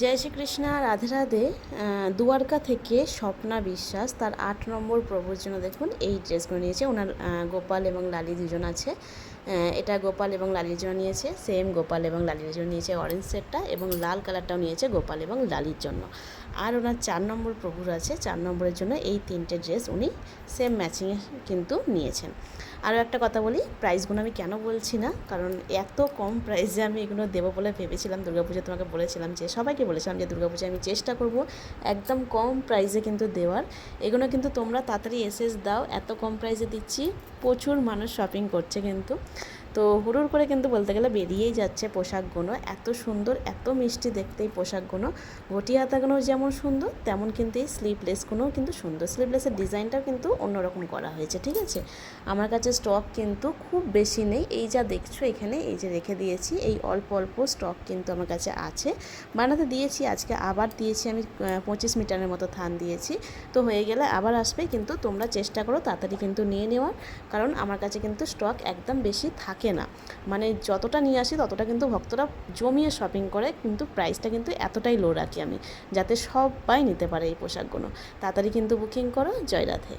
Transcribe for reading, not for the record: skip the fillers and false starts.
জয় শ্রীকৃষ্ণ, রাধে রাধে। দুয়ারকা থেকে স্বপ্না বিশ্বাস তার 8 নম্বর প্রভুর জন্য দেখুন এই ড্রেসগুলো নিয়েছে। ওনার গোপাল এবং লালি দুজন আছে। এটা গোপাল এবং লালির জন্য নিয়েছে, সেম গোপাল এবং লালির জন্য নিয়েছে অরেঞ্জ সেটটা, এবং লাল কালারটাও নিয়েছে গোপাল এবং লালির জন্য। আর ওনার 4 নম্বর প্রভুর আছে, 4 নম্বরের জন্য এই 3টে ড্রেস উনি সেম ম্যাচিংয়ে কিন্তু নিয়েছেন। আরও একটা কথা বলি, প্রাইসগুলো আমি কেন বলছি না, কারণ এত কম প্রাইসে আমি এগুলো দেবো বলে ভেবেছিলাম। দুর্গাপুজো তোমাকে বলেছিলাম, যে সবাইকে বলেছিলাম যে দুর্গাপুজো আমি চেষ্টা করব একদম কম প্রাইসে কিন্তু দেওয়ার। এগুলো কিন্তু তোমরা তাড়াতাড়ি এসএস দাও, এত কম প্রাইসে দিচ্ছি। প্রচুর মানুষ শপিং করছে কিন্তু, তো হুড়ুর করে কিন্তু বলতে গেলে বেরিয়েই যাচ্ছে পোশাকগুলো। এত সুন্দর, এত মিষ্টি দেখতে এই পোশাকগুলো। ঘটি হাতাগুলোও যেমন সুন্দর, তেমন কিন্তু এই স্লিভলেসগুলোও কিন্তু সুন্দর। স্লিভলেসের ডিজাইনটাও কিন্তু অন্যরকম করা হয়েছে, ঠিক আছে। আমার কাছে স্টক কিন্তু খুব বেশি নেই, এই যা দেখছো এখানে এই যে রেখে দিয়েছি, এই অল্প অল্প স্টক কিন্তু আমার কাছে আছে। বানাতে দিয়েছি, আজকে আবার দিয়েছি আমি 25 মিটারের মতো থান দিয়েছি। তো হয়ে গেলে আবার আসবে, কিন্তু তোমরা চেষ্টা করো তাড়াতাড়ি কিন্তু নিয়ে নেওয়ার, কারণ আমার কাছে কিন্তু স্টক একদম বেশি থাকে না। মানে যতটা নিয়ে আসি ততটা কিন্তু ভক্তরা জমিয়ে শপিং করে, কিন্তু প্রাইসটা কিন্তু এতটাই লো রাখি আমি, যাতে সবাই নিতে পারে এই পোশাকগুলো। তাড়াতাড়ি কিন্তু বুকিং করো। জয় রাধে।